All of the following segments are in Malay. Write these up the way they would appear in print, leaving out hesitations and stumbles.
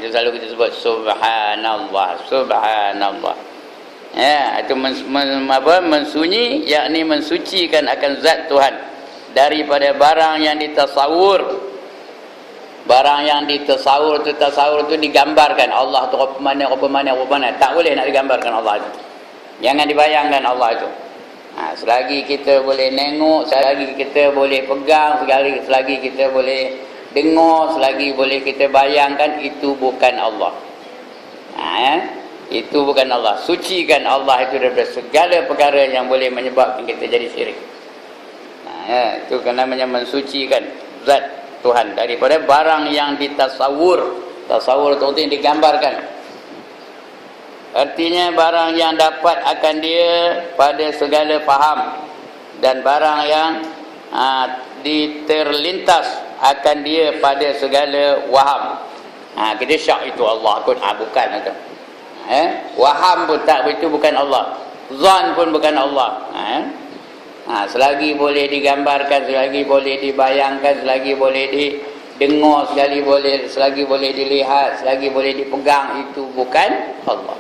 Itu selalu kita sebut subhanallah, subhanallah. Ya, itu mensunyi, yakni mensucikan akan zat Tuhan daripada barang yang ditasawur. Barang yang ditasawur itu digambarkan. Allah tu rupa mana, rupa mana, rupa mana. Tak boleh nak digambarkan Allah itu. Jangan dibayangkan Allah itu. Selagi kita boleh nengok, selagi kita boleh pegang, selagi kita boleh dengar, selagi boleh kita bayangkan, itu bukan Allah. Itu bukan Allah. Sucikan Allah itu daripada segala perkara yang boleh menyebabkan kita jadi syirik. Itu namanya mensucikan zat Tuhan daripada barang yang ditasawur. Tasawur itu yang digambarkan. Artinya barang yang dapat akan dia pada segala faham, dan barang yang diterlintas akan dia pada segala waham. Kita syak itu Allah pun bukan itu. Waham pun tak, itu bukan Allah. Zan pun bukan Allah. Selagi boleh digambarkan, selagi boleh dibayangkan, selagi boleh didengar, selagi boleh dilihat, selagi boleh dipegang, itu bukan Allah.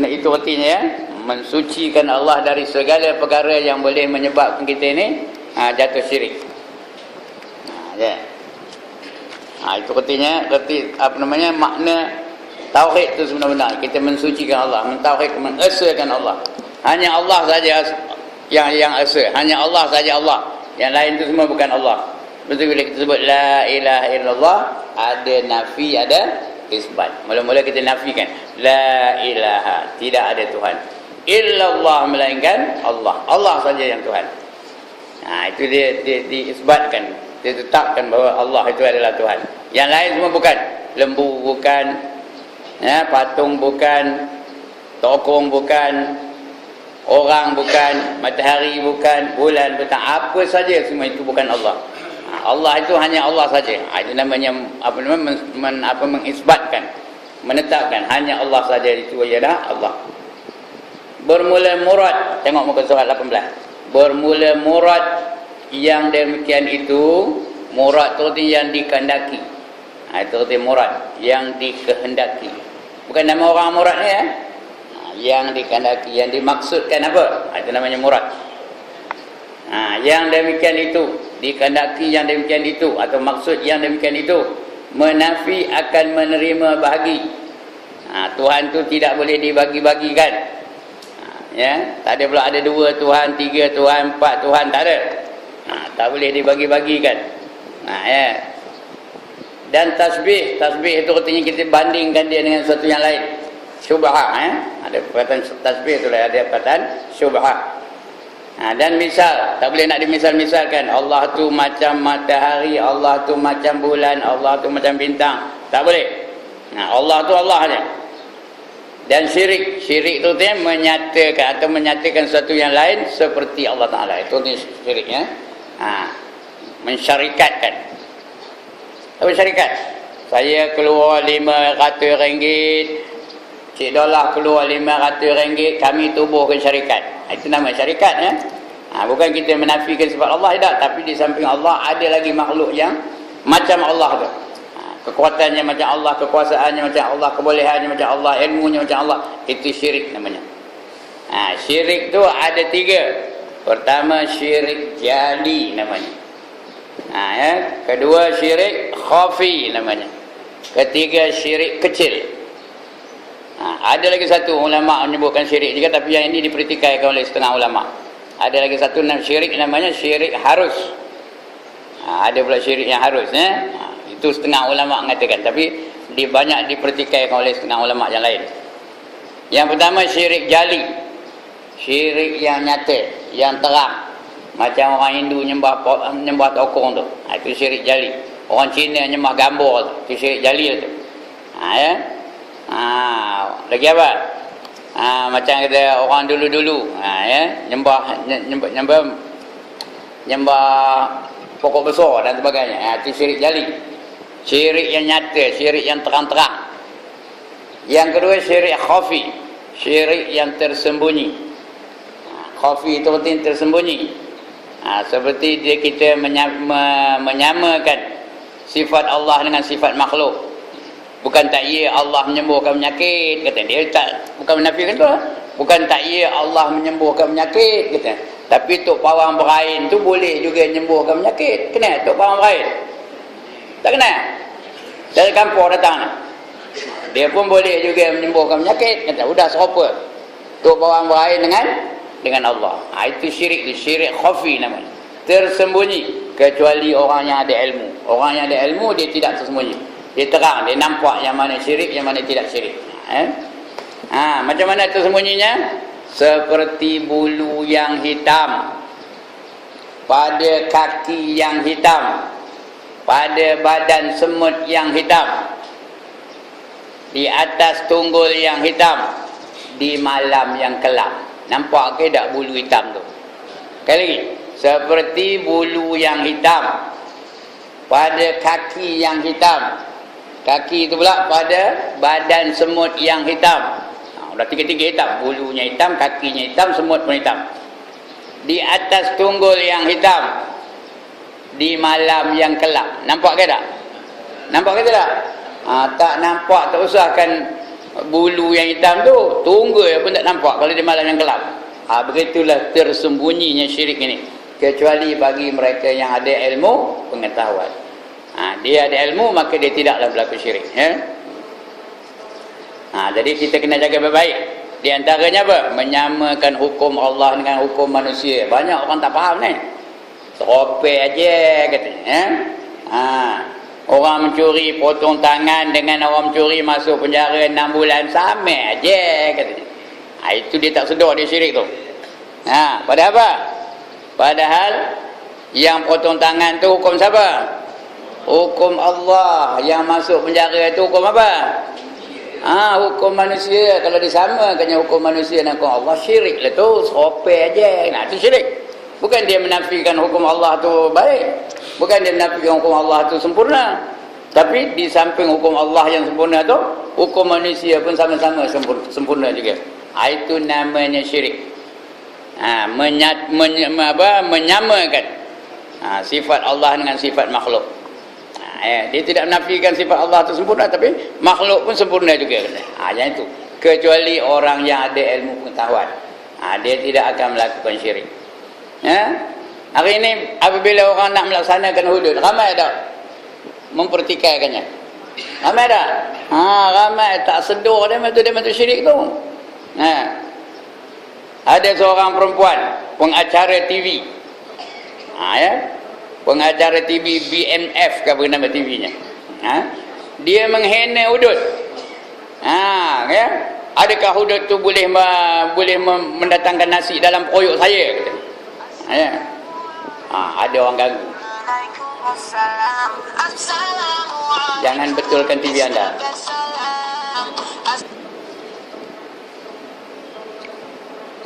Itu artinya ya, mensucikan Allah dari segala perkara yang boleh menyebabkan kita ini jatuh syirik. Itu artinya makna tauhid itu sebenar-benar kita mensucikan Allah, mentauhid, mengesahkan Allah. Hanya Allah saja yang esa, hanya Allah saja Allah. Yang lain itu semua bukan Allah. Betul bila kita sebut la ilaha illallah, ada nafi, ada isbat. Mula-mula kita nafikan la ilaha, tidak ada Tuhan, illallah, melainkan Allah. Allah saja yang Tuhan. Itu dia diisbatkan, ditetapkan bahawa Allah itu adalah Tuhan. Yang lain semua bukan. Lembu bukan, patung bukan, tokong bukan, orang bukan, matahari bukan, bulan bukan, apa saja semua itu bukan Allah. Allah itu hanya Allah saja. Itu namanya mengisbatkan, menetapkan hanya Allah saja, itu ialah Allah. Bermula murad, tengok muka surat 18. Bermula murad yang demikian itu, murad itu yang dikehendaki. Itu arti murad, yang dikehendaki. Bukan nama orang murad ni ya. Yang dikehendaki, yang dimaksudkan apa? Itu namanya murad. Yang demikian itu, dikehendaki yang demikian itu, atau maksud yang demikian itu, menafi akan menerima bahagi. Tuhan tu tidak boleh dibagi-bagikan. Tak ada pula ada 2 Tuhan, 3 Tuhan, 4 Tuhan, tak ada. Tak boleh dibagi-bagikan. Dan tasbih itu artinya kita bandingkan dia dengan sesuatu yang lain. Syubhah, ada perkataan tasbih tu lah, ada perkataan syubhah. Dan misal, tak boleh nak dimisal-misalkan. Allah tu macam matahari, Allah tu macam bulan, Allah tu macam bintang. Tak boleh. Allah tu Allah saja. Dan syirik tu dia menyatakan atau menyatakan sesuatu yang lain seperti Allah Ta'ala. Itu syiriknya. Mensyarikatkan. Apa syarikat? Saya keluar RM500, Cik Dolah keluar RM500, kami tubuhkan syarikat. Itu nama syarikat ya. Bukan kita menafikan sifat Allah, tidak, tapi di samping Allah ada lagi makhluk yang macam Allah tu. Kekuatannya macam Allah, kekuasaannya macam Allah, kebolehannya macam Allah, ilmunya macam Allah. Itu syirik namanya. Syirik tu ada 3. Pertama syirik jali namanya. Kedua syirik khafi namanya. Ketiga syirik kecil. Ada lagi satu ulama menyebutkan syirik juga, tapi yang ini dipertikaikan oleh setengah ulama. Ada lagi satu syirik namanya syirik harus. Ada pula syirik yang harus itu setengah ulama mengatakan, tapi banyak dipertikaikan oleh setengah ulama yang lain. Yang pertama syirik jali, syirik yang nyata, yang terang. Macam orang Hindu nyembah tokong tu, itu syirik jali. Orang Cina nyembah gambar tu, itu syirik jali tu. Lagi apa? Macam kata orang dulu-dulu, nyembah pokok besar dan sebagainya. Itu syirik jali. Syirik yang nyata, syirik yang terang-terang. Yang kedua syirik khafi, syirik yang tersembunyi. Khafi itu tersembunyi. Seperti kita menyamakan sifat Allah dengan sifat makhluk. Bukan tak ya Allah menyembuhkan penyakit, kata dia. Tak, bukan menafikan tu. Bukan tak ya Allah menyembuhkan penyakit, kata. Tapi tok pawang berain tu boleh juga menyembuhkan penyakit. Kena tok pawang berain? Tak kena? Dari kampung datang ni. Dia pun boleh juga menyembuhkan penyakit, kata. Sudah serupa tok pawang berain dengan Allah. Itu syirik tu, syirik khafi namanya. Tersembunyi, kecuali orang yang ada ilmu. Orang yang ada ilmu dia tidak tersembunyi. Dia terang, dia nampak yang mana syirik, yang mana tidak syirik. Macam mana tersembunyinya? Seperti bulu yang hitam pada kaki yang hitam, pada badan semut yang hitam, di atas tunggul yang hitam, di malam yang kelam. Nampak ke tak bulu hitam tu? Sekali lagi, seperti bulu yang hitam pada kaki yang hitam. Kaki itu pula pada badan semut yang hitam. Dah tiga-tiga hitam. Bulunya hitam, kakinya hitam, semut pun hitam. Di atas tunggul yang hitam, di malam yang kelam. Nampak ke tak? Nampak ke tak? Tak nampak, tak usahkan bulu yang hitam tu, tunggul pun tak nampak kalau di malam yang kelam. Begitulah tersembunyinya syirik ini. Kecuali bagi mereka yang ada ilmu pengetahuan. Dia ada ilmu, maka dia tidaklah berlaku syirik. Jadi kita kena jaga baik-baik. Di antaranya apa? Menyamakan hukum Allah dengan hukum manusia. Banyak orang tak faham ni. Seropek aja katanya. Orang mencuri potong tangan dengan orang mencuri masuk penjara 6 bulan, sama aja katanya. Itu dia tak sedar dia syirik tu. Padahal apa? Padahal yang potong tangan tu hukum siapa? Hukum Allah. Yang masuk penjara itu hukum apa? Hukum manusia. Kalau disamakannya hukum manusia dengan hukum Allah, syirik lah tu. Seropek aja. Itu syirik. Bukan dia menafikan hukum Allah tu baik. Bukan dia menafikan hukum Allah tu sempurna. Tapi di samping hukum Allah yang sempurna tu, hukum manusia pun sama-sama sempurna juga. Itu namanya syirik. Menyamakan sifat Allah dengan sifat makhluk. Dia tidak menafikan sifat Allah itu sempurna, tapi makhluk pun sempurna juga. Yang itu. Kecuali orang yang ada ilmu pengetahuan, dia tidak akan melakukan syirik. Hari ini apabila orang nak melaksanakan hudud, ramai tak mempertikaikannya? Ramai tak? Ramai tak sedar dia betul syirik tu. Ada seorang perempuan pengacara TV. Pengacara TV BMF ke apa nama TV-nya. Dia menghina hudud. Adakah hudud tu boleh mendatangkan nasi dalam periuk saya? Ada orang ganggu. Jangan betulkan TV anda.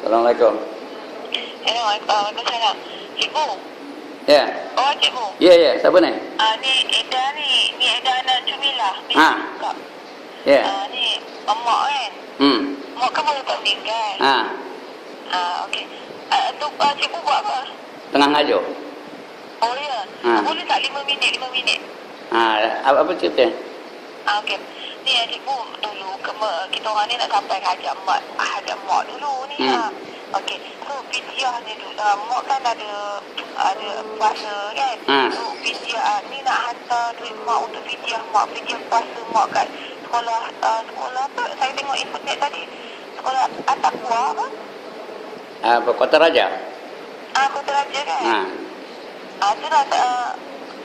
Assalamualaikum. Waalaikumsalam. Cikgu. Ya. Oh, cikgu. Ya, siapa ni? Ni Eda ni Eda anak Jumilah. Ya. Ni emak kan. Mak kan baru tak meninggal. Okey. Tu cikgu buat apa? Tengah ngajar. Oh ya. Boleh tak 5 minit? Apa cerita? Okey. Ni cikgu dulu kita orang ni nak sampai hajat mak dulu ni. Okey. So fidyah ni dulu. Mak kan ada puasa kan. So fidyah ni nak hantar duit mak untuk fidyah mak. Fidyah puasa mak kat sekolah apa? Saya tengok internet tadi. Sekolah At-Taqwa apa? Kota Raja. Kota Raja kan.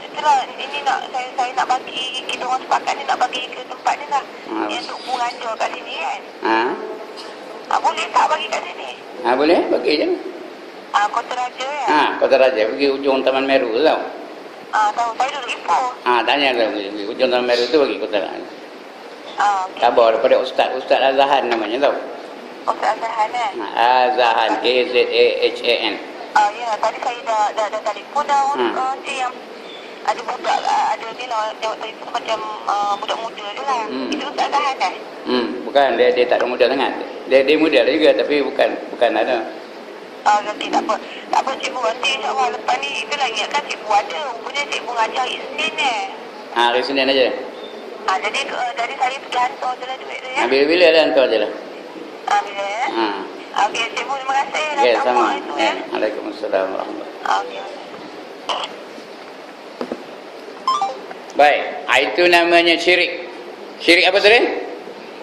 Itulah ini nak saya nak bagi, kita orang sepakat ni nak bagi ke tempat ni lah. Dia untuk mengajar kat sini kan. Boleh tak bagi kat sini? Boleh, bagi je. Kota Raja kan. Kota Raja, pergi ujung Taman Meru tu tau. Tahu, saya duduk Ipoh. Tanya tu, ujung Taman Meru tu bagi Kota Raja. Okay. Khabar daripada Ustaz Azzahan namanya tau. Ustaz Azzahan kan? Azzahan, Azzahan. Ya, tadi saya dah telefon dah orang yang ada budak, ada ni lah, jawab telefon macam budak muda je lah. Itu Ustaz Azzahan kan? Bukan, dia tak ada muda sangat. Dia muda lah juga, tapi bukan ada. Nanti tak apa cikgu, nanti insyaAllah lepas ni itulah ingatkan cikgu ada. Rupanya cikgu ngajar Isnin Hari Senin aja. Jadi saya pergi hantar je lah duit tu ya. Bila-bila lah hantar je lah. Bila ya. Okey, cikgu terima kasih. Okey, sama. Itu ya. Waalaikumsalam warahmatullahi. Okey. Baik, itu namanya syirik. Syirik apa tadi?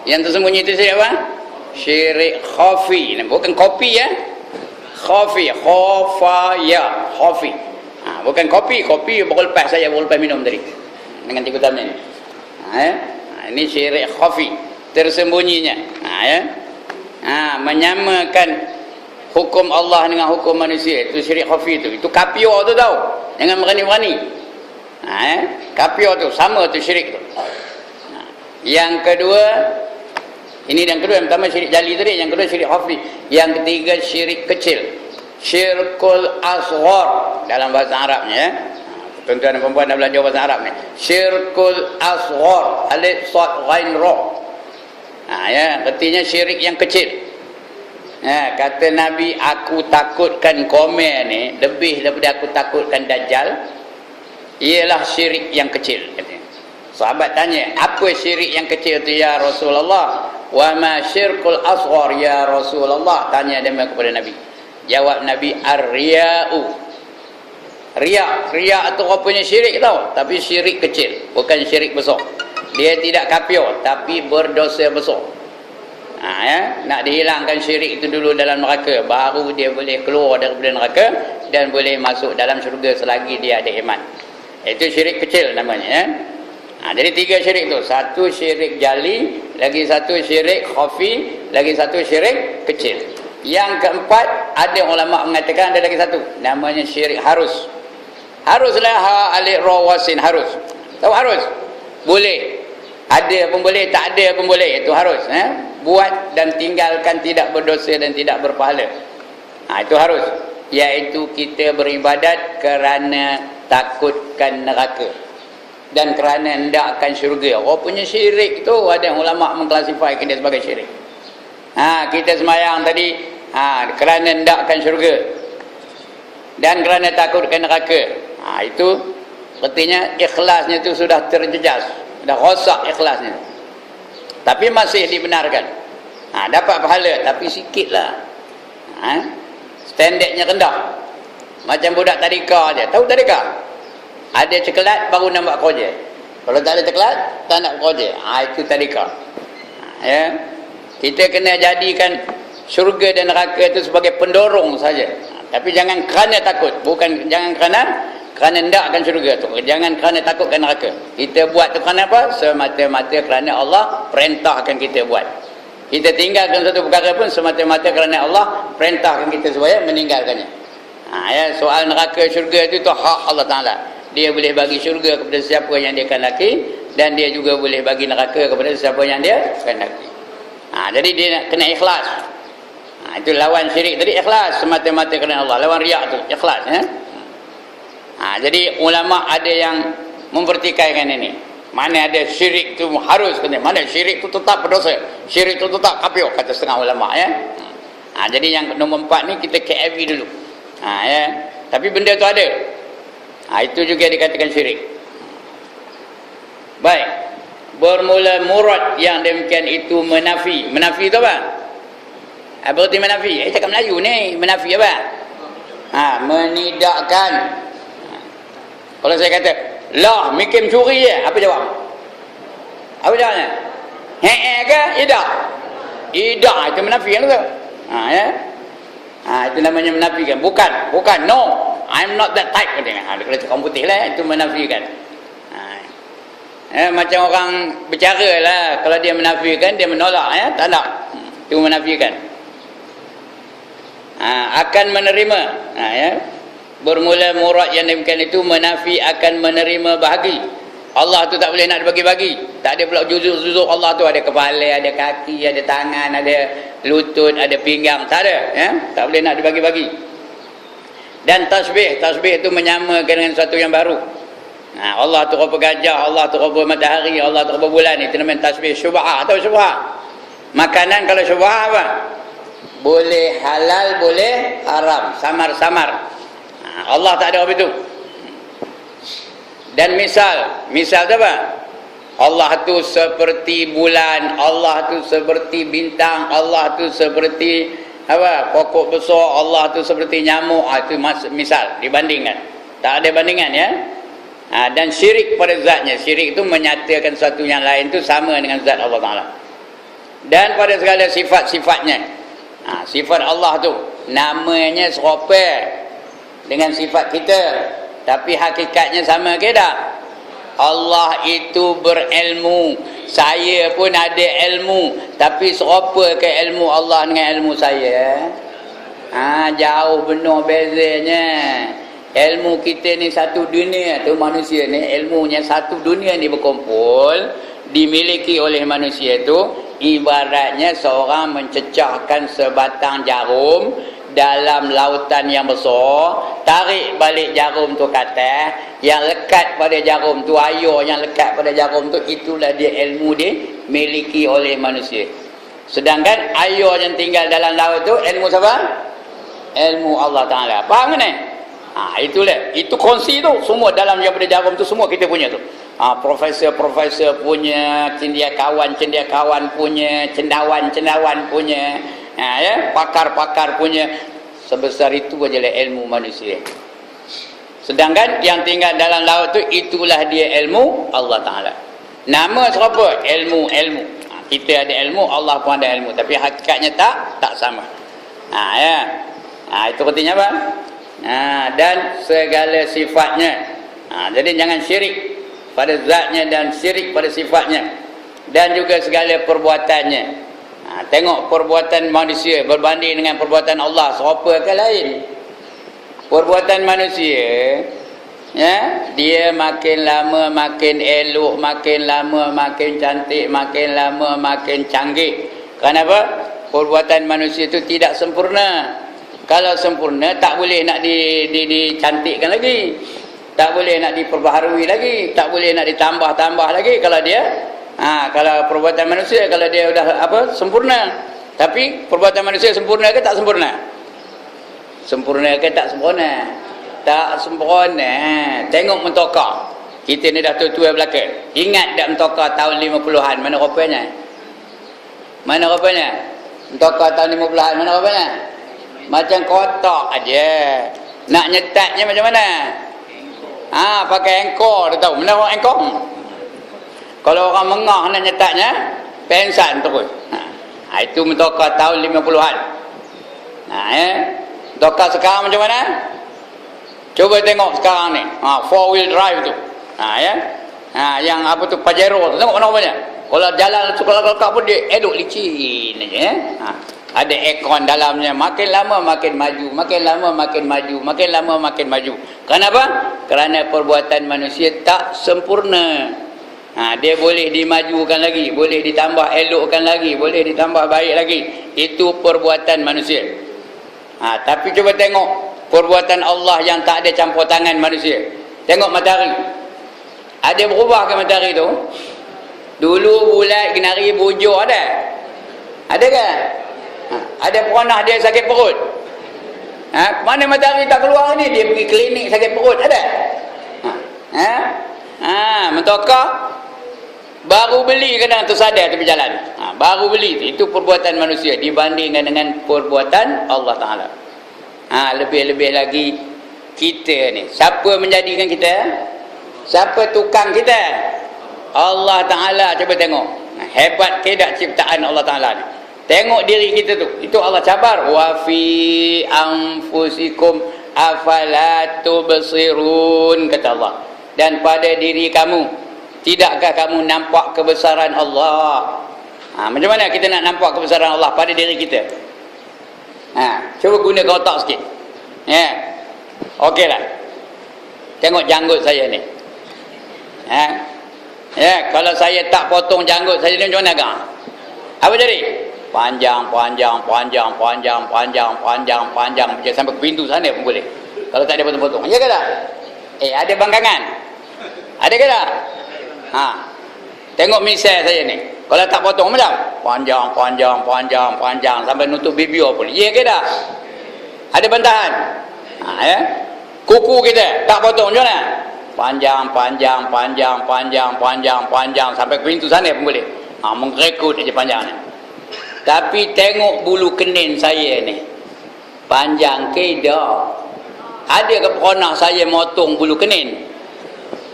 Yang tersembunyi itu syirik apa? Syirik khafi. Bukan kopi ya. Khafi, khafaya, khafi. Bukan kopi, kopi baru lepas saya baru lepas minum tadi. Dengan tiga taman. Ini syirik khafi, tersembunyinya. Menyamakan hukum Allah dengan hukum manusia, itu syirik khafi itu. Itu kapio tu tahu. Jangan berani-berani. Kapio tu sama tu syirik tu. Yang kedua, ini yang kedua, yang pertama syirik jali tadi, yang kedua syirik khafi, yang ketiga syirik kecil, syirkul asghar dalam bahasa Arabnya ya. Tuan-tuan dan perempuan dah belajar bahasa Arab ni. Syirkul asghar, alif sad ghain ra. Ya, artinya syirik yang kecil. Kata Nabi, aku takutkan Qomel ni lebih daripada aku takutkan Dajjal. Ialah syirik yang kecil, katanya. Sahabat tanya, apa syirik yang kecil tu ya Rasulullah? Wa ma syirkul asghar ya Rasulullah? Tanya dia kepada Nabi. Jawab Nabi, ar-riya'u. Riak tu rupanya syirik tau, tapi syirik kecil, bukan syirik besar. Dia tidak kafir tapi berdosa besar. Nak dihilangkan syirik itu dulu dalam neraka, baru dia boleh keluar daripada neraka dan boleh masuk dalam syurga selagi dia ada iman. Itu syirik kecil namanya ya. Jadi tiga syirik tu, satu syirik jali, lagi satu syirik khafi, lagi satu syirik kecil. Yang keempat, ada ulama mengatakan ada lagi satu, namanya syirik harus. Haruslah ha alif ra wasin, harus. Tahu harus? Boleh. Ada pun boleh, tak ada pun boleh, itu harus. Buat dan tinggalkan tidak berdosa dan tidak berpahala. Itu harus. Iaitu kita beribadat kerana takutkan neraka dan kerana hendakkan syurga. Rupanya syirik tu ada ulama mengklasifikasikan dia sebagai syirik. Kita sembahyang tadi kerana hendakkan syurga dan kerana takutkan neraka. Itu artinya ikhlasnya itu sudah terjejas, sudah rosak ikhlasnya. Tapi masih dibenarkan. Dapat pahala tapi sikitlah. Standardnya rendah. Macam budak tadika aja. Tahu tadika? Ada coklat baru nak buat kerja. Kalau tak ada coklat, tak nak kerja. Itu tadika. Ya. Kita kena jadikan syurga dan neraka itu sebagai pendorong saja. Tapi jangan kerana takut, bukan jangan kerana hendakkan syurga tu. Jangan kerana takutkan neraka. Kita buat tu kerana apa? Semata-mata kerana Allah perintahkan kita buat. Kita tinggalkan satu perkara pun semata-mata kerana Allah perintahkan kita supaya meninggalkannya. Ya, soal neraka syurga itu hak Allah Ta'ala. Dia boleh bagi syurga kepada siapa yang dia kehendaki, dan dia juga boleh bagi neraka kepada siapa yang dia kehendaki. Jadi dia kena ikhlas. Itu lawan syirik tadi, ikhlas semata-mata kerana Allah. Lawan riak tu ikhlas ya. Jadi ulama ada yang mempertikaikan ini. Mana ada syirik tu harus, mana syirik tu tetap berdosa, syirik tu tetap kafir, kata setengah ulama ya. Jadi yang nombor 4 ni kita KFV dulu. Ya. Tapi benda tu ada. Itu juga dikatakan syirik. Baik. Bermula murad yang demikian itu menafi. Menafi tu apa? Berarti menafi. Cakap Melayu ni, menafi apa? Menidakkan. Kalau saya kata, lah mikir curi je, apa jawab? Apa jawabnya? Ke? Idak. Idak itu menafikan tu. Ya. Itu namanya menafikan. Bukan. No. I'm not that type. Kalau cakap putih lah, itu menafikan. Macam orang bercara lah. Kalau dia menafikan, dia menolak. Ya? Tak nak. Itu menafikan. Akan menerima. Ya. Bermula murad yang demikian itu menafi akan menerima bahagi. Allah tu tak boleh nak dibagi-bagi. Tak ada pula juzuk-juzuk Allah tu. Ada kepala, ada kaki, ada tangan, ada lutut, ada pinggang. Tak ada. Ya? Tak boleh nak dibagi-bagi. Dan tasbih itu menyamakan dengan sesuatu yang baru. Allah tu rupa gajah, Allah tu rupa matahari, Allah tu rupa bulan. Itu namanya tasbih syubhah. Tahu syubhah? Makanan kalau syubhah apa? Boleh halal, boleh haram. Samar-samar. Allah tak ada apa itu. Dan misal tu apa? Allah tu seperti bulan, Allah tu seperti bintang, Allah tu seperti apa? Pokok besar, Allah tu seperti nyamuk. Itu misal dibandingkan. Tak ada bandingan ya. Dan syirik pada zatnya. Syirik itu menyatakan sesuatu yang lain tu sama dengan zat Allah Ta'ala. Dan pada segala sifat-sifatnya. Sifat Allah tu namanya serupa dengan sifat kita, tapi hakikatnya sama ke tak? Allah itu berilmu, saya pun ada ilmu, tapi serupa ke ilmu Allah dengan ilmu saya? Jauh benar bezanya. Ilmu kita ni satu dunia tu, manusia ni ilmunya satu dunia ni berkumpul, dimiliki oleh manusia tu. Ibaratnya seorang mencecahkan sebatang jarum dalam lautan yang besar, tarik balik jarum tu ke atas, yang lekat pada jarum tu, air yang lekat pada jarum tu, itulah dia ilmu dia miliki oleh manusia. Sedangkan air yang tinggal dalam laut tu ilmu siapa? Ilmu Allah Ta'ala. Faham ni? Itulah, itu kongsi tu semua dalam yang pada jarum tu, semua kita punya tu. Profesor-profesor punya, cendekiawan punya, cendawan punya, ya, pakar-pakar punya. Sebesar itu ajalah ilmu manusia. Sedangkan yang tinggal dalam laut tu, itulah dia ilmu Allah Ta'ala. Nama siapa? Ilmu. Kita ada ilmu, Allah pun ada ilmu, tapi hakikatnya tak sama. Ya. Itu artinya apa? Dan segala sifatnya. Jadi jangan syirik pada zatnya dan syirik pada sifatnya, dan juga segala perbuatannya. Tengok perbuatan manusia berbanding dengan perbuatan Allah, serupa ke lain? Perbuatan manusia, ya, dia makin lama makin elok, makin lama makin cantik, makin lama makin canggih. Kenapa? Perbuatan manusia itu tidak sempurna. Kalau sempurna, tak boleh nak dicantikkan lagi, tak boleh nak diperbaharui lagi, tak boleh nak ditambah-tambah lagi. Kalau dia kalau perbuatan manusia, kalau dia dah sempurna. Tapi perbuatan manusia sempurna ke tak sempurna? Sempurna ke tak sempurna? Tak sempurna. Tengok mentokar. Kita ni dah tua-tua belaka. Ingat tak mentokar tahun 50-an? Mana rupanya? Mentokar tahun 50-an mana rupanya? Macam kotak aja. Nak nyetaknya macam mana? Pakai engkor, dia tahu. Mana orang engkor? Kalau orang mengah nak nyetaknya, pensan terus. Itu mentokar tahun 50-an. Ya. Mentokar sekarang macam mana? Cuba tengok sekarang ni. 4-wheel drive tu. Ya. Yang apa tu, Pajero tu. Tengok mana rupanya. Kalau jalan kelakar pun dia elok licin aja. Ya. Ada aircon dalamnya, makin lama makin maju, makin lama makin maju, makin lama makin maju. Kenapa? Kerana perbuatan manusia tak sempurna. Dia boleh dimajukan lagi, boleh ditambah elokkan lagi, boleh ditambah baik lagi. Itu perbuatan manusia. Tapi cuba tengok perbuatan Allah yang tak ada campur tangan manusia. Tengok matahari. Ada berubah ke matahari tu? Dulu bulat, genari, bujur ada? Ada ke? Ada pernah dia sakit perut? Mana matahari tak keluar ni, dia pergi klinik sakit perut, ada? Mentokar baru beli, kadang tersadar tepi jalan. Baru beli itu perbuatan manusia dibandingkan dengan perbuatan Allah Ta'ala. Lebih-lebih lagi kita ni, siapa menjadikan kita? Siapa tukang kita? Allah Ta'ala. Cuba tengok hebat ke tak ciptaan Allah Ta'ala ni. Tengok diri kita tu, itu Allah cabar. Wa fi anfusikum afala tubsirun, kata Allah. Dan pada diri kamu, tidakkah kamu nampak kebesaran Allah? Macam mana kita nak nampak kebesaran Allah pada diri kita? Cuba gunakan otak sikit. Okey lah. Tengok janggut saya ni. Kalau saya tak potong janggut saya ni, macam mana agak? Apa jadi? Panjang sampai ke pintu sana pun boleh, kalau tak ada potong-potong. Ya ke tak? Ada bangkangan? Ada ke tak? Tengok misal saya ni, kalau tak potong macam panjang sampai nutup bibir pun. Ya ke tak? Ada bantahan? Kuku kita tak potong macam mana? Panjang sampai ke pintu sana pun boleh. Mengrekod aja panjangnya. Tapi tengok bulu kenin saya ni. Panjang ke dah? Ada ke pernah saya motong bulu kenin?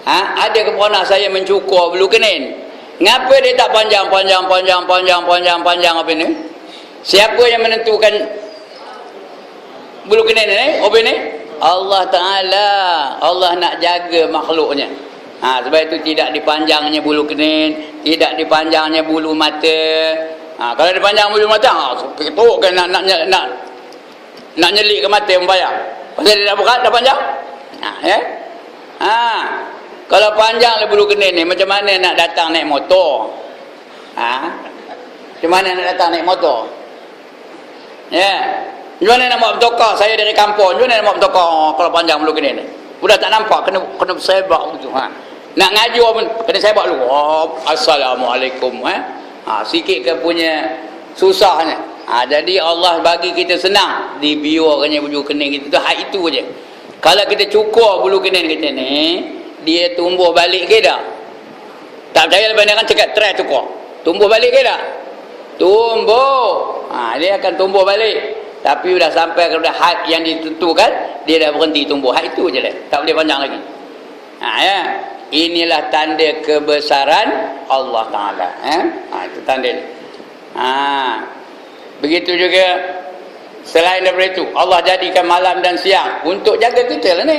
Ada ke pernah saya mencukur bulu kenin? Ngapa dia tak panjang apa ni? Siapa yang menentukan bulu kenin ni? Apa ni? Allah Ta'ala. Allah nak jaga makhluknya. Sebab itu tidak dipanjangnya bulu kenin, tidak dipanjangnya bulu mata. Kalau dipanjang bulu mata, ketuk kan nak nyelik ke mata membayar. Pasal dia dah buka, dah panjang. Kalau panjang le bulu kenin ni, macam mana nak datang naik motor? Macam mana nak datang naik motor? Macam mana nak buat bertokar? Saya dari kampung, macam mana nak buat bertokar kalau panjang bulu kenin ni? Sudah tak nampak, kena sebab begitu. Nak ngajar pun kena sebab dulu. Assalamualaikum. Sikit ke punya susahnya. Jadi Allah bagi kita senang dibiarkannya bulu kenin kita tu, hak itu je. Kalau kita cukur bulu kenin kita ni, dia tumbuh balik ke tak? Tak percaya lepas ni kan cakap try cukur. Tumbuh balik ke tak? Tumbuh. Dia akan tumbuh balik. Tapi sudah sampai kepada had yang ditentukan, dia dah berhenti tumbuh. Had itu je lah. Tak boleh panjang lagi. Inilah tanda kebesaran Allah Ta'ala. Itu tanda ni. Begitu juga selain daripada itu, Allah jadikan malam dan siang untuk jaga kita lah ni.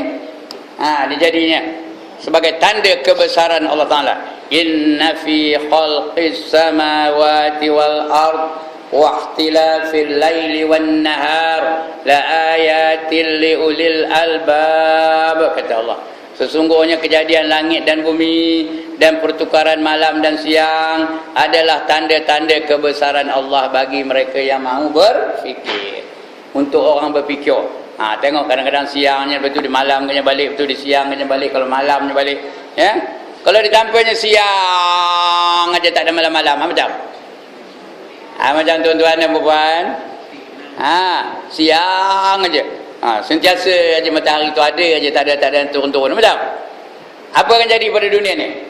Dia jadinya sebagai tanda kebesaran Allah Ta'ala. Inna fi khalqis samawati wal ard wa ikhtilafil laili wan nahar la ayatil liulil albab, kata Allah. Sesungguhnya kejadian langit dan bumi dan pertukaran malam dan siang adalah tanda-tanda kebesaran Allah bagi mereka yang mahu berfikir. Untuk orang berfikir. Tengok kadang-kadang siangnya, lepas tu di malam kena balik, betul di siang kena balik, kalau malamnya balik. Kalau ditampilnya siang aja, tak ada malam-malam, macam? Macam tuan-tuan dan puan. Siang aja. Sentiasa aja matahari tu ada aja, tak ada turun-turun, macam? Apa akan jadi pada dunia ni?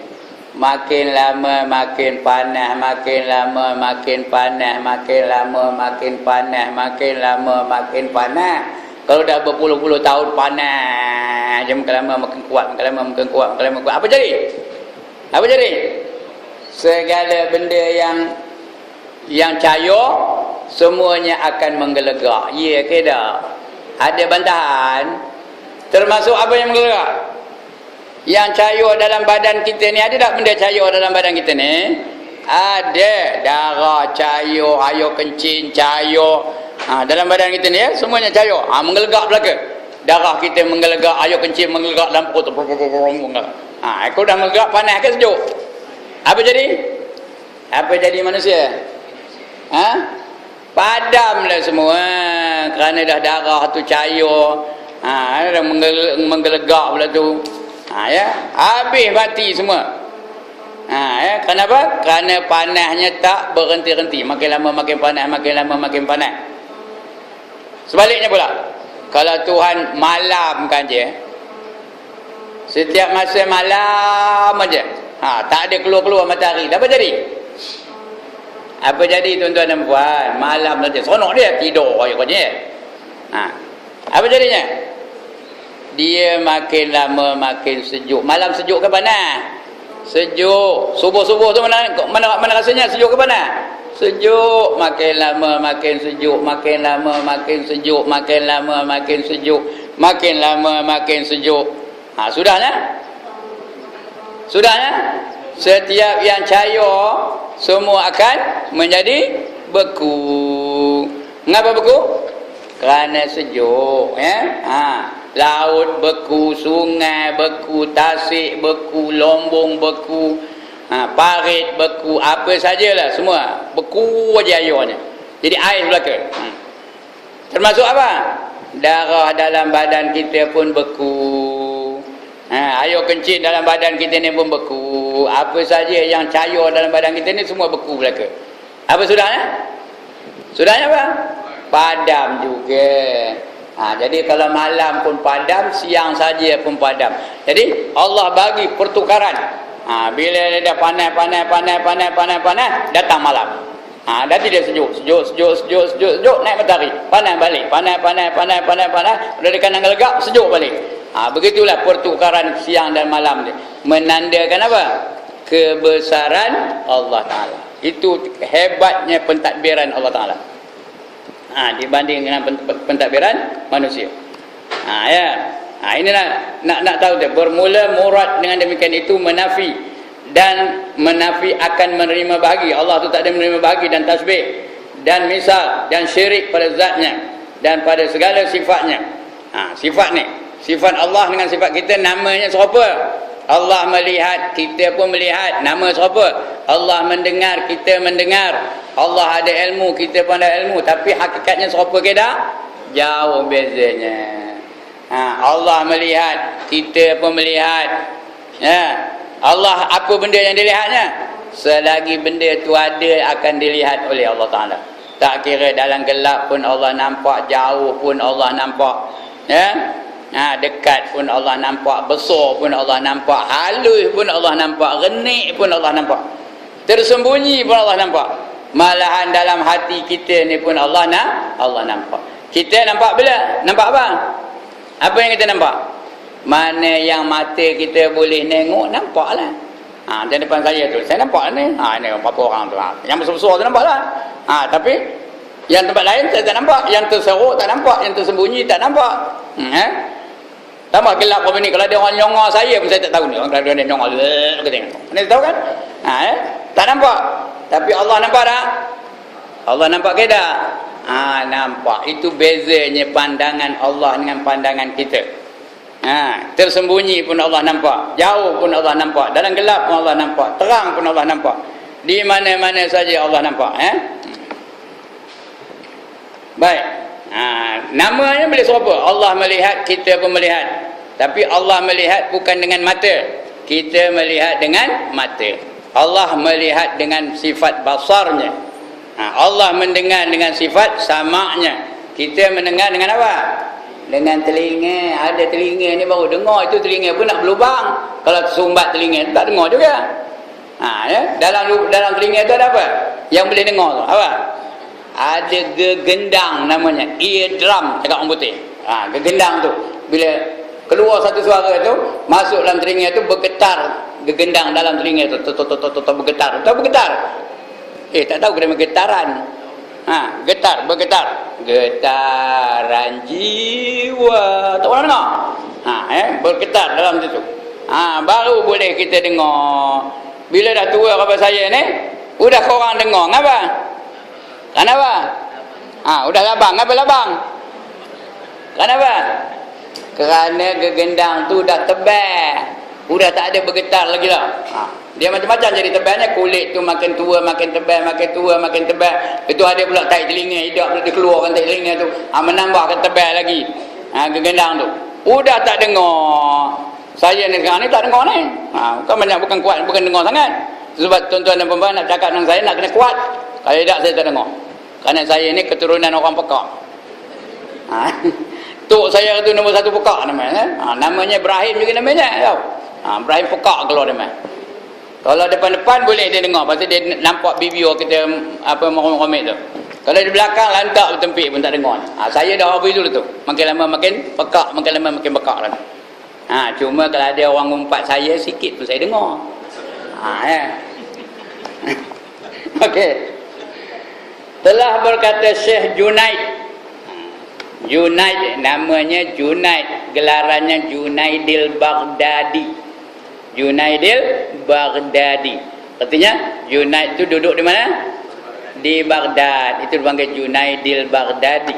Makin lama makin panas, makin lama makin panas, makin lama makin panas, makin lama makin panas. Kalau dah berpuluh-puluh tahun panas, makin lama makin kuat, makin lama makin kuat, makin lama kuat. Apa jadi? Apa jadi? Segala benda yang cair semuanya akan menggelegak. Ya ke tak? Ada bantahan. Termasuk apa yang menggelegak? Yang cair dalam badan kita ni, ada tak benda cair dalam badan kita ni? Ada. Darah cair, air kencing cair. Dalam badan kita ni semuanya cair. Menggelegak belaka. Darah kita menggelegak, air kencing menggelegak, dalam perut aku dah menggelegak, panas ke sejuk? Apa jadi? Apa jadi manusia? Padamlah semua kerana dah darah tu cair. Dah menggelegak pula tu. Habis mati semua. Kenapa? Kerana panasnya tak berhenti-henti. Makin lama makin panas, makin lama makin panas. Sebaliknya pula, kalau Tuhan malamkan je, setiap masa malam aja, tak ada keluar-keluar matahari, apa jadi? Apa jadi tuan-tuan dan puan? Malam saja, seronok dia tidur katanya. Apa jadinya? Dia makin lama makin sejuk. Malam sejuk ke panas? Sejuk. Subuh-subuh tu mana rasanya, sejuk ke panas? Sejuk. Makin lama makin sejuk, makin lama makin sejuk, makin lama makin sejuk, makin lama makin sejuk. Sudahnya? Sudahnya? Setiap yang cair semua akan menjadi beku. Mengapa beku? Kerana sejuk, laut beku, sungai beku, tasik beku, lombong beku, parit beku, apa sajalah semua beku aja airnya. Jadi air belaka. Termasuk apa? Darah dalam badan kita pun beku. Air kencing dalam badan kita ni pun beku. Apa saja yang cair dalam badan kita ni semua beku belaka. Apa sudahnya? Sudahnya apa? Padam juga. Jadi kalau malam pun padam, siang saja pun padam. Jadi Allah bagi pertukaran. Bila dia dah panas, datang malam. Nanti dia sejuk, naik matahari, panas balik, panas, udah dekat nak legap, sejuk balik. Begitulah pertukaran siang dan malam dia. Menandakan apa? Kebesaran Allah Ta'ala. Itu hebatnya pentadbiran Allah Ta'ala. Dibanding dengan pentadbiran manusia. Inilah nak tahu dia. Bermula murad dengan demikian itu menafi dan menafi akan menerima bahagi. Allah tu tak ada menerima bahagi dan tasbih dan misal dan syirik pada zatnya dan pada segala sifatnya. Sifat ni, sifat Allah dengan sifat kita namanya serupa. Allah melihat, kita pun melihat, nama serupa. Allah mendengar, kita mendengar. Allah ada ilmu, kita pun ada ilmu. Tapi hakikatnya serupa ke tak? Jauh bezanya. Allah melihat, kita pun melihat. Allah apa benda yang dilihatnya? Selagi benda tu ada akan dilihat oleh Allah Ta'ala. Tak kira dalam gelap pun Allah nampak, jauh pun Allah nampak. Dekat pun Allah nampak, besar pun Allah nampak, halus pun Allah nampak, renik pun Allah nampak, tersembunyi pun Allah nampak. Malahan dalam hati kita ni pun Allah nampak. Kita nampak bila? Nampak apa? Apa yang kita nampak? Mana yang mata kita boleh tengok, nampak lah. Di depan saya tu, saya nampak ni. Ni berapa orang tu. Yang besar-besar tu nampak lah. Tapi yang tempat lain saya tak nampak. Yang terseruk tak nampak. Yang tersembunyi tak nampak. Tambah gelap apa ni. Kalau ada orang nyongor saya pun saya tak tahu ni. Kalau ada orang nyongor, aku tengok. Anda tahu kan? Tak nampak. Tapi Allah nampak tak? Allah nampak ke tak? Nampak. Itu bezanya pandangan Allah dengan pandangan kita. Tersembunyi pun Allah nampak, jauh pun Allah nampak, dalam gelap pun Allah nampak, terang pun Allah nampak, di mana-mana saja Allah nampak. Baik. Namanya boleh serupa. Allah melihat, kita pun melihat. Tapi Allah melihat bukan dengan mata, kita melihat dengan mata. Allah melihat dengan sifat basarnya. Allah mendengar dengan sifat samaknya. Kita mendengar dengan apa? Dengan telinga. Ada telinga ni baru dengar. Itu telinga pun nak berlubang. Kalau tersumbat telinga tak dengar juga. Dalam telinga tu ada apa yang boleh dengar tu? Apa? Ada gegendang namanya, eardrum cakap orang putih. Gegendang tu bila keluar satu suara tu masuk dalam telinga tu, bergetar gegendang dalam telinga tu, bergetar. Tak bergetar. Tak tahu kena getaran. Bergetar. Getaran jiwa. Tak pernah dengar? Bergetar dalam situ. Baru boleh kita dengar. Bila dah tua kata saya ni, udah korang dengar. Ngapa? Kenapa? Udah labang. Ngapa labang? Kenapa? Kerana gegendang tu dah tebal. Udah tak ada bergetar lagi lah. Dia macam-macam jadi tebalnya. Kulit tu makin tua makin tebal, makin tua makin tebal. Itu ada pula tai telinga hidup dia keluarkan tai telinga tu. Menambahkan tebal lagi. Gegendang tu. Udah tak dengar. Saya ni sekarang ni tak dengar ni. Bukan banyak, bukan kuat, bukan dengar sangat. Sebab tuan-tuan dan puan-puan nak cakap dengan saya nak kena kuat. Kalau tidak saya tak dengar. Kerana saya ni keturunan orang pekak. Tok saya tu nombor 1 pekak namanya. Namanya Ibrahim juga namanya. Tahu? Ibrahim pekak keluar dia. Kalau depan-depan boleh dia dengar. Pasal dia nampak bibir kita meromik tu. Kalau di belakang lantak bertempik pun tak dengar. Saya dah habis dulu tu. Makin lama makin pekak, makin lama makin pekak lah. Cuma kalau ada orang umpat saya sikit tu saya dengar. Okey. Telah berkata Syekh Junaid. Junaid namanya Junaid, gelarannya Junaidil Baghdadi. Junaidil Baghdadi. Artinya Junaid tu duduk di mana? Di Baghdad. Itu dipanggil Junaidil Baghdadi.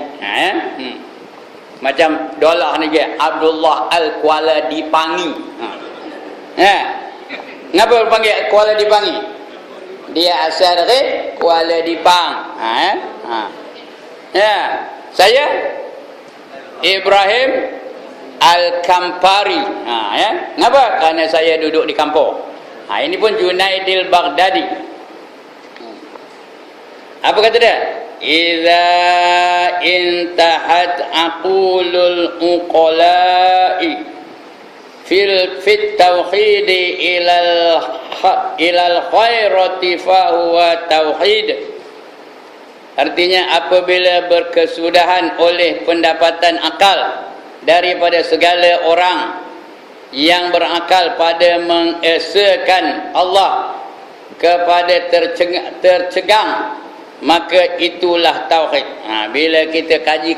Macam dolar ni ke Abdullah Al-Kuala Dipangi. Ngapa dipanggil Kuala Dipangi? Dia asal dari Kuala Dipang. Saya Ibrahim Al-Kampari. Ngapa? Kerana saya duduk di kampung. Ini pun Junaidil Baghdadi. Apa kata dia? idza intahat aqulul uqala'i fit tauhid ilal khairati fa huwa tauhid. Artinya apabila berkesudahan oleh pendapatan akal daripada segala orang yang berakal pada mengesakan Allah kepada tercegang, maka itulah tauhid. Bila kita kaji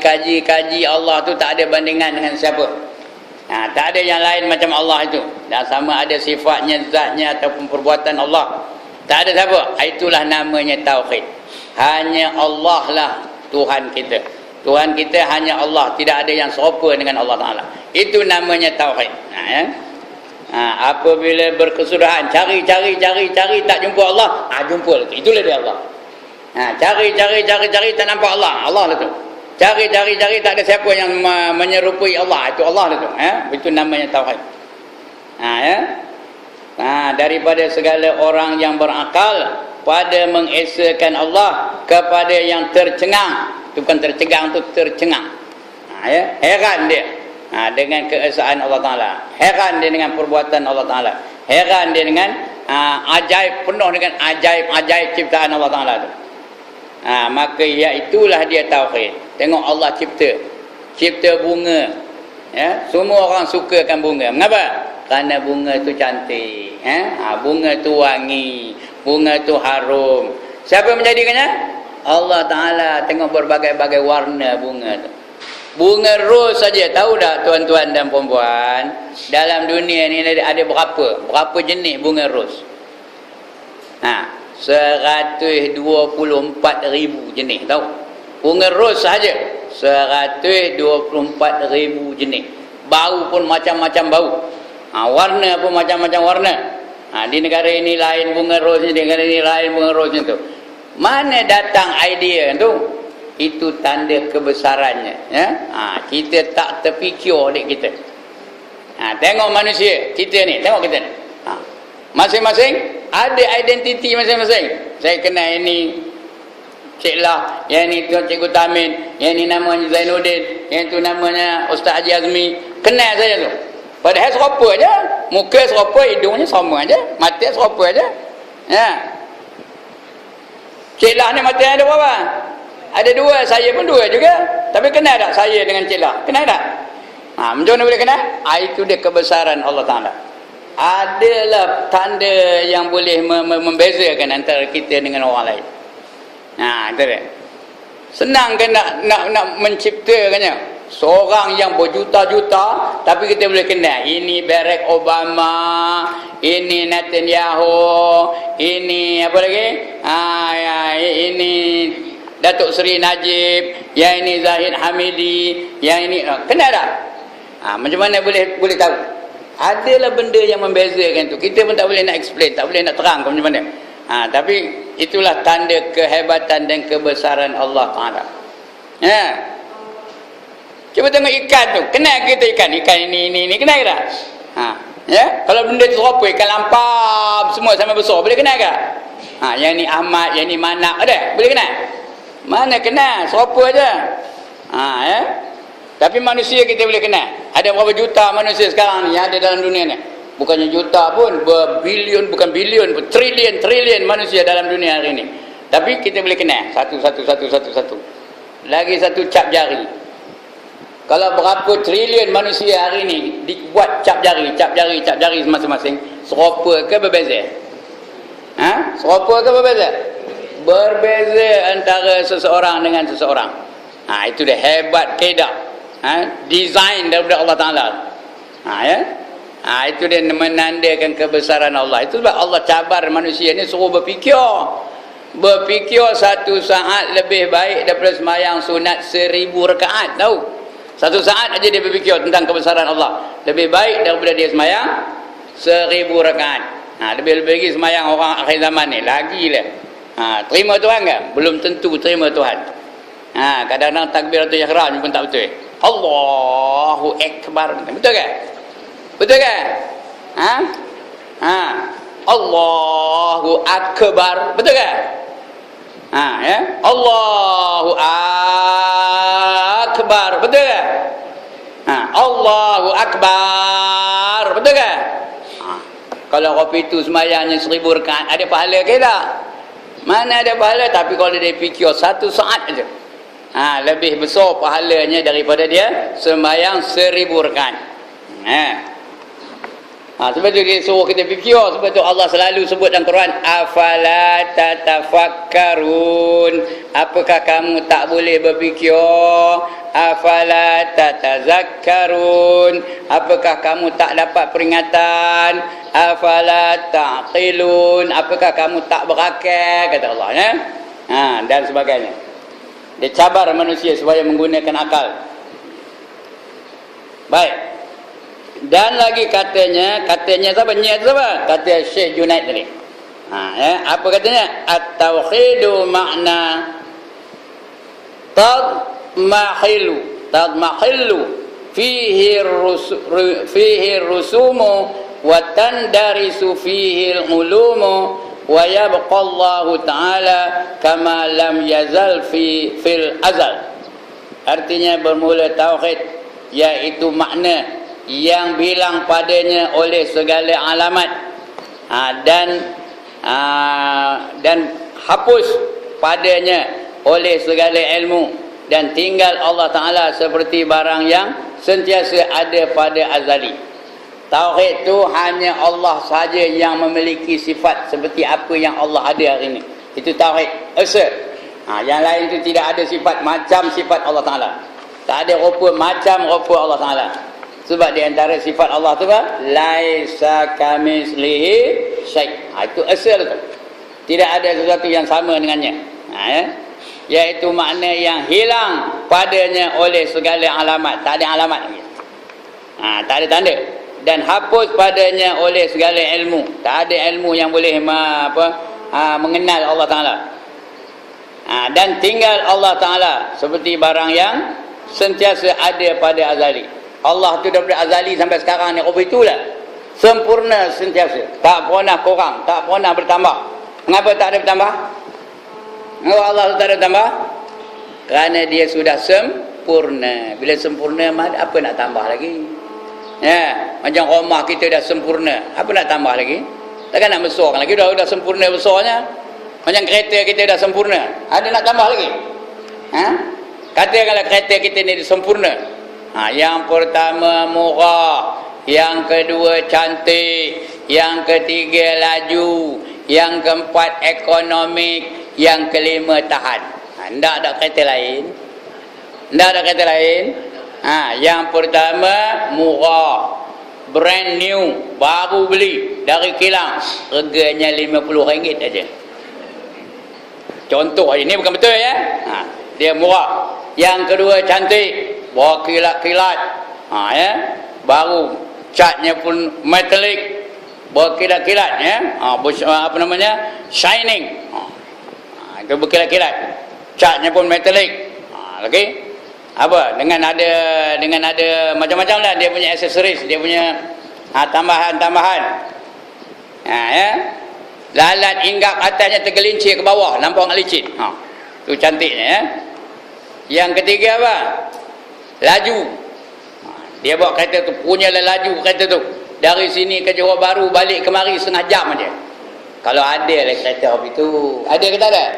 Allah tu tak ada bandingan dengan siapa. Tak ada yang lain macam Allah itu. Dan sama ada sifatnya, zatnya ataupun perbuatan Allah. Tak ada siapa. Itulah namanya tauhid. Hanya Allah lah Tuhan kita. Tuhan kita hanya Allah. Tidak ada yang serupa dengan Allah Ta'ala. Itu namanya tauhid. Apabila berkesudahan, cari tak jumpa Allah, jumpa lagi. Itulah dia Allah. Cari tak nampak Allah. Allah lah tu. Cari tak ada siapa yang menyerupai Allah. Itu Allah lah tu. Itu namanya tauhid. Daripada segala orang yang berakal pada mengesakan Allah kepada yang tercengang. Itu bukan tercegang, tu tercengang. Heran dia dengan keesaan Allah Ta'ala. Heran dia dengan perbuatan Allah Ta'ala. Heran dia dengan ajaib, penuh dengan ajaib ciptaan Allah Ta'ala tu. Maka itulah dia tauhid. Tengok Allah cipta bunga. Semua orang sukakan bunga. Mengapa? Kerana bunga tu cantik. Bunga tu wangi. Bunga tu harum. Siapa menjadikannya? Allah Ta'ala. Tengok berbagai-bagai warna bunga tu. Bunga ros saja. Tahu tak tuan-tuan dan puan-puan, dalam dunia ni ada berapa jenis bunga ros? 124,000 jenis. Tahu? Bunga ros saja 124,000 jenis. Bau pun macam-macam bau. Warna pun macam-macam warna. Di negara ini lain bunga ros, di negara ini lain bunga ros itu. Mana datang idea tu? Itu tanda kebesarannya. Kita tak terfikir dek kita. Tengok manusia kita ni, tengok kita ni. Masing-masing ada identiti masing-masing. Saya kenal ini Cik Lah, yang ni Cikgu Tamin, yang ni namanya Zainuddin, yang tu namanya Ustaz Haji Azmi. Kenal saya tu. Padahal serupa aja. Muka serupa, hidungnya sama aja, mata serupa aja. Cik Lah ni mata ada berapa? Ada 2, saya pun 2 juga. Tapi kenal tak saya dengan Cik Lah? Kenal tak? Macam mana boleh kenal? Itu dia kebesaran Allah Ta'ala. Adalah tanda yang boleh membezakan antara kita dengan orang lain. Itu dia. Senang kan nak menciptakannya. Seorang yang berjuta-juta, tapi kita boleh kenal. Ini Barack Obama, ini Netanyahu, ini apa lagi? Ini Datuk Seri Najib, yang ini Zahid Hamidi, yang ini kenal tak? Macam mana boleh tahu? Adalah benda yang membezakan tu. Kita pun tak boleh nak explain, tak boleh nak terang macam mana. Tapi itulah tanda kehebatan dan kebesaran Allah Ta'ala. Cuba tengok ikan tu. Kenal kita ikan ini kenal tak? Kalau benda tu serupa, ikan lampam semua sama besar, boleh kenal tak? Yang ni Ahmad, yang ni Manak, ada? Boleh kenal? Mana kenal? Serupa aja. Tapi manusia kita boleh kenal. Ada berapa juta manusia sekarang ni yang ada dalam dunia ni? Bukannya juta pun, berbilion, bukan bilion, trilion manusia dalam dunia hari ni. Tapi kita boleh kenal satu. Lagi satu cap jari. Kalau berapa trilion manusia hari ni dibuat cap jari masing-masing, serupa ke berbeza? Serupa ke berbeza? Berbeza antara seseorang dengan seseorang. Itu dia hebat kedah. Design daripada Allah Ta'ala. Itu dia menandakan kebesaran Allah. Itu sebab Allah cabar manusia ni suruh berfikir satu saat lebih baik daripada sembahyang sunat 1000 rakaat. Tahu? Satu saat aja dia berfikir tentang kebesaran Allah. Lebih baik daripada dia sembahyang 1000 rakaat. Lebih lagi sembahyang orang akhir zaman ni. Lagilah. Terima Tuhan kan? Belum tentu terima Tuhan. Kadang-kadang takbiratul ihram pun tak betul. Allahu Akbar. Betul kan? Betul kan? Allahu Akbar. Betul kan? Ya. Allahu akbar. Betul ke? Allahu akbar. Betul ke? Kalau kopi itu semayangnya 1000 rakaat, ada pahala ke tak? Mana ada pahala? Tapi kalau dia fikir 1 saat aja, lebih besar pahalanya daripada dia sembahyang 1000 rakaat. Sebab tu dia suruh kita fikir. Sebab tu Allah selalu sebut dalam Quran, afala tatafakkarun. Apakah kamu tak boleh berfikir? Afala tatazakkarun. Apakah kamu tak dapat peringatan? Afala taqilun. Apakah kamu tak berakal? Kata Allah, ya. Dan sebagainya. Dia cabar manusia supaya menggunakan akal. Baik. Dan lagi katanya siapa? Kata Syekh Junaid tadi. Apa katanya? At-tauhidu makna tadmahilu fihi rusumu wa tandarisu fihi al-ulumu wa yabqa Allah Ta'ala kama lam yazal fil azal. Artinya bermula tauhid, iaitu makna yang bilang padanya oleh segala alamat, dan hapus padanya oleh segala ilmu, dan tinggal Allah Ta'ala seperti barang yang sentiasa ada pada azali. Tauhid itu hanya Allah saja yang memiliki sifat seperti apa yang Allah ada hari ini. Itu tauhid esa. Yang lain itu tidak ada sifat macam sifat Allah Ta'ala. Tak ada rupa macam rupa Allah Ta'ala. Sebab di antara sifat Allah tu apa? Laisa kamislihi syai'. Itu asal tu. Tidak ada sesuatu yang sama dengannya. Iaitu makna yang hilang padanya oleh segala alamat. Tak ada alamat lagi. Tak ada tanda. Dan hapus padanya oleh segala ilmu. Tak ada ilmu yang boleh mengenal Allah Ta'ala. Dan tinggal Allah Ta'ala seperti barang yang sentiasa ada pada azali. Allah tu daripada azali sampai sekarang ni, rupa itulah sempurna sentiasa, tak pernah kurang, tak pernah bertambah. Mengapa tak ada bertambah? Mengapa Allah tak ada bertambah? Kerana dia sudah sempurna. Bila sempurna, apa nak tambah lagi? Macam rumah kita dah sempurna, apa nak tambah lagi? Takkan nak besarkan lagi? Dah sempurna besarnya. Macam kereta kita dah sempurna, ada nak tambah lagi? Katakanlah kereta kita ni sempurna. Yang pertama murah, yang kedua cantik, yang ketiga laju, yang keempat ekonomik, yang kelima tahan. Tak ada kereta lain. Tak ada kereta lain. Yang pertama murah, brand new, baru beli dari kilang, harganya RM50 aja. Contoh ini bukan betul ya. Dia murah. Yang kedua cantik, bawa kilat-kilat, baru catnya pun metalik, bawa kilat-kilat, shining, itu berkilat-kilat, catnya pun metalik. Lagi apa? Dengan ada macam-macam lah dia punya aksesoris, dia punya tambahan-tambahan. Lalat hinggap atasnya tergelincir ke bawah, nampak licin. Tu cantiknya. Yang ketiga apa? Laju. Dia bawa kereta tu, punyalah laju kereta tu. Dari sini ke Johor Bahru, balik kemari setengah jam aja. Kalau ada lah kereta itu. Ada ke tak ada?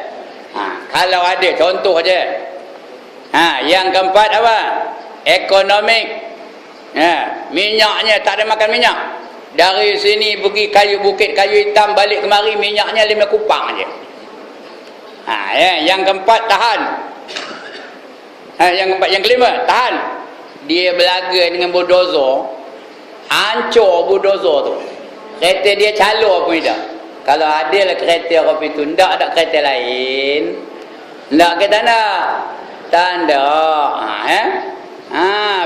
Kalau ada, contoh aja. Yang keempat apa? Ekonomik. Minyaknya tak ada makan minyak. Dari sini pergi bukit kayu hitam, balik kemari minyaknya 5 kupang aja. Yang keempat tahan. Yang kelima tahan. Dia belaga dengan bulldozer, hancur bulldozer tu. Kereta dia calur pun tidak. Kalau ada lah kereta kopi tu, tak ada kereta lain, tak ke tanda? Tanda.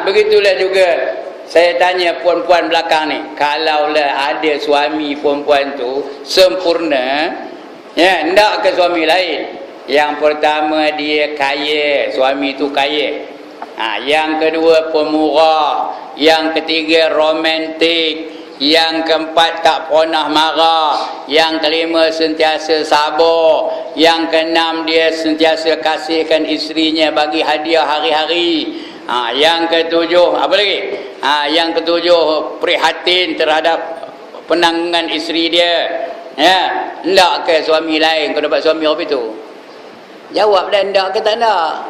Begitulah juga saya tanya puan-puan belakang ni, kalaulah ada suami perempuan tu sempurna, tak ke suami lain. Yang pertama dia kaya, suami tu kaya. Yang kedua pemurah, yang ketiga romantik, yang keempat tak pernah marah, yang kelima sentiasa sabar, Yang keenam, dia sentiasa kasihkan isterinya, bagi hadiah hari-hari. Yang ketujuh, apa lagi? Yang ketujuh, prihatin terhadap penanggungan isteri dia. Ya, hendak ke suami lain kau dapat suami apa itu? Jawab dah, hendak ke tak hendak?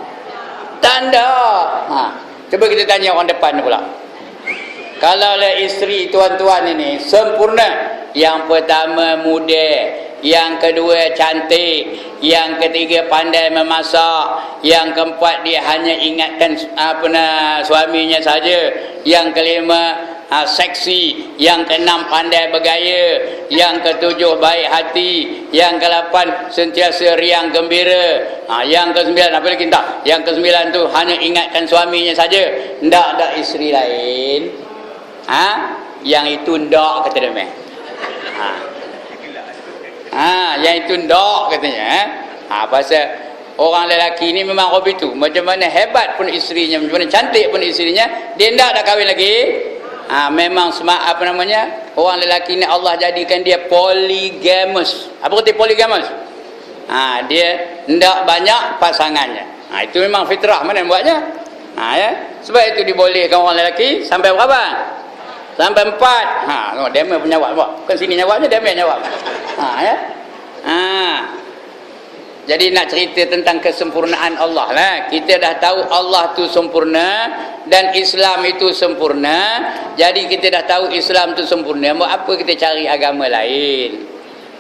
Tak hendak. Cuba kita tanya orang depan pula. Kalau isteri tuan-tuan ini sempurna, yang pertama muda, yang kedua cantik, yang ketiga pandai memasak, yang keempat dia hanya ingatkan suaminya saja, yang kelima seksi, yang keenam pandai bergaya, yang ketujuh baik hati, yang ke-8 sentiasa riang gembira, yang ke-9 apa lagi tak? Yang ke-9 tu hanya ingatkan suaminya saja, ndak ada isteri lain. Yang itu ndak kata dia meh. Yang itu ndak katanya. Pasal orang lelaki ni memang hobi tu. Macam mana hebat pun isterinya, macam mana cantik pun isterinya, dia ndak dah kahwin lagi. Memang orang lelaki ni Allah jadikan dia polygamous. Apa kata polygamous? Dia ndak banyak pasangannya. Itu memang fitrah, mana yang buatnya? Ya. Sebab itu dibolehkan orang lelaki sampai berapa? Sampai 4. Demo pun jawab. Bukan sini jawabnya, demo yang jawab. Ya. Jadi nak cerita tentang kesempurnaan Allah lah. Kita dah tahu Allah tu sempurna dan Islam itu sempurna. Jadi kita dah tahu Islam tu sempurna. Buat apa kita cari agama lain?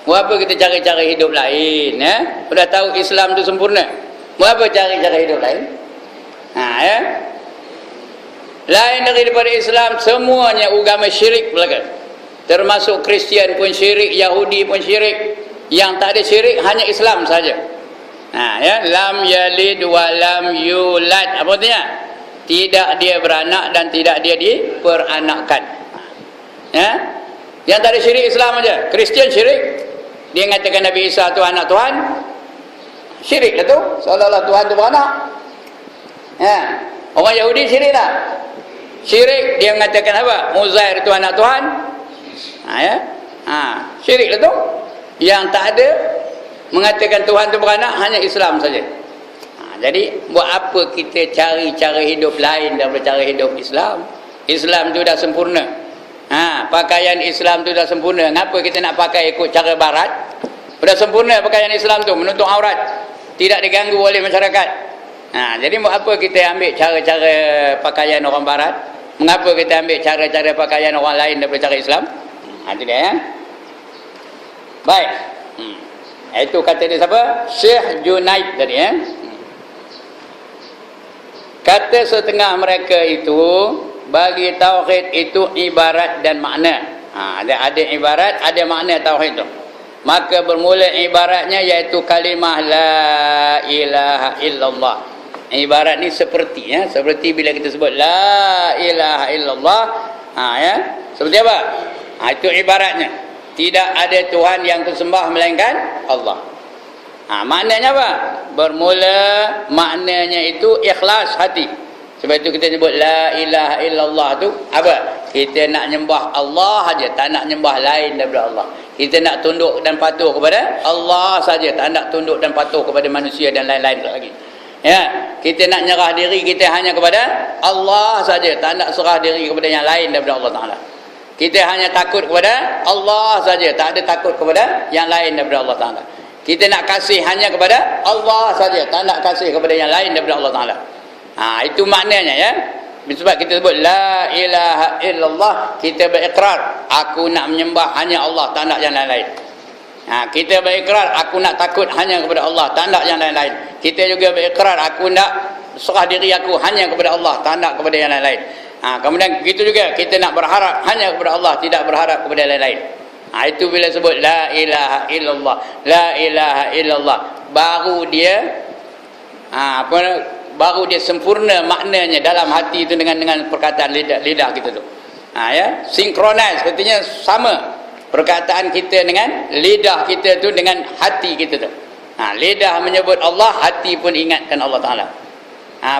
Buat apa kita cari cara hidup lain? Ya? Sudah tahu Islam tu sempurna. Buat apa cari cara hidup lain? Ya. Lain daripada Islam, semuanya agama syirik belaka. Termasuk Kristian pun syirik, Yahudi pun syirik. Yang tak ada syirik hanya Islam saja. Ya, lam yalid wa lam yulad. Apa artinya? Tidak dia beranak dan tidak dia diperanakkan. Ya. Yang tak ada syirik Islam aja. Kristian syirik. Dia mengatakan Nabi Isa tu anak Tuhan. Syirik lah tu. Seolah-olah Tuhan tu beranak. Ya. Orang Yahudi syirik tak? Syirik, dia mengatakan apa? Uzair itu anak Tuhan. Ya. Syirik lah tu. Yang tak ada mengatakan Tuhan itu beranak, hanya Islam saja. Jadi buat apa kita cari cara hidup lain daripada cara hidup Islam? Islam tu dah sempurna. Pakaian Islam tu dah sempurna. Kenapa kita nak pakai ikut cara barat? Sudah sempurna pakaian Islam tu, menutup aurat, tidak diganggu oleh masyarakat. Jadi buat apa kita ambil cara-cara pakaian orang barat? Mengapa kita ambil cara-cara pakaian orang lain daripada cara Islam? Itu dia ya. Baik. Itu kata dia siapa? Syekh Junaid tadi ya. Kata setengah mereka itu, bagi tauhid itu ibarat dan makna. Ada ibarat, ada makna tauhid itu. Maka bermula ibaratnya iaitu kalimah la ilaha illallah. Ibarat ni seperti ya, seperti bila kita sebut la ilaha illallah, ya. Seperti apa? Itu ibaratnya. Tidak ada Tuhan yang disembah melainkan Allah. Maknanya apa? Bermula maknanya itu ikhlas hati. Sebab itu kita sebut la ilaha illallah tu apa? Kita nak nyembah Allah saja, tak nak nyembah lain daripada Allah. Kita nak tunduk dan patuh kepada Allah saja, tak nak tunduk dan patuh kepada manusia dan lain-lain lagi. Ya, kita nak nyerah diri kita hanya kepada Allah saja, tak nak serah diri kepada yang lain daripada Allah Taala. Kita hanya takut kepada Allah saja, tak ada takut kepada yang lain daripada Allah Taala. Kita nak kasih hanya kepada Allah saja, tak nak kasih kepada yang lain daripada Allah Taala. Itu maknanya ya. Sebab kita sebut la ilaha illallah, kita berikrar aku nak menyembah hanya Allah, tak nak yang lain-lain. Kita berikrar aku nak takut hanya kepada Allah, tak nak yang lain-lain. Kita juga berikrar aku nak serah diri aku hanya kepada Allah, tak nak kepada yang lain-lain. Kemudian begitu juga kita nak berharap hanya kepada Allah, tidak berharap kepada yang lain-lain. Itu bila sebut la ilaha illallah, la ilaha illallah, baru dia baru dia sempurna maknanya dalam hati itu dengan perkataan lidah kita tu. Ya, sinkronis, artinya sama perkataan kita dengan lidah kita tu dengan hati kita tu. Lidah menyebut Allah, hati pun ingatkan Allah Taala.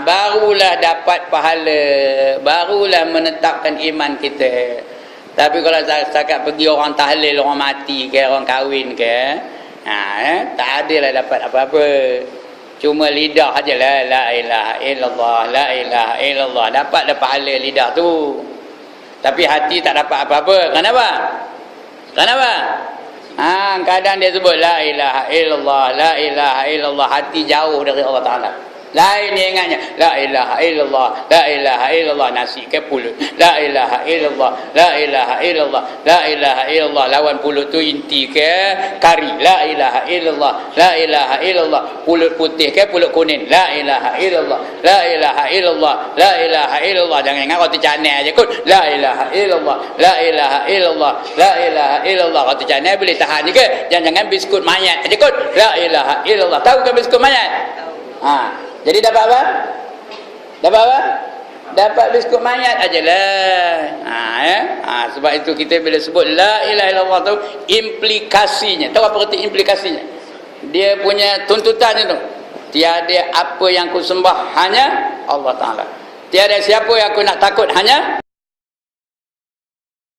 Barulah dapat pahala, barulah menetapkan iman kita. Tapi kalau setakat pergi orang tahlil, orang mati ke, orang kahwin ke, Tak adalah dapat apa-apa. Cuma lidah ajalah la ilaha illallah, la ilaha illallah. Dapat pahala lidah tu. Tapi hati tak dapat apa-apa. Kenapa? Kadang dia sebut la ilaha illallah, la ilaha illallah, hati jauh dari Allah Taala. Lain dia ingatnya la ilaha illallah, la ilaha illallah, nasi ke pulut. La ilaha illallah, la ilaha illallah, la ilaha illallah, lawan pulut tu inti ke kari. La ilaha illallah, la ilaha illallah, pulut putih ke pulut kuning. La ilaha illallah, la ilaha illallah, la ilaha illallah. Jangan ingat roti canai aja kot. La ilaha illallah, la ilaha illallah, la ilaha illallah. Roti canai boleh tahan juga. Jangan biskut mayat aja kot. La ilaha illallah. Tahu ke biskut mayat? Jadi dapat apa? Dapat biskut mayat ajalah. Sebab itu kita bila sebut la ilaha illallah tu implikasinya. Tahu apa arti implikasinya? Dia punya tuntutannya tu. Tiada apa yang ku sembah hanya Allah Taala. Tiada siapa yang aku nak takut hanya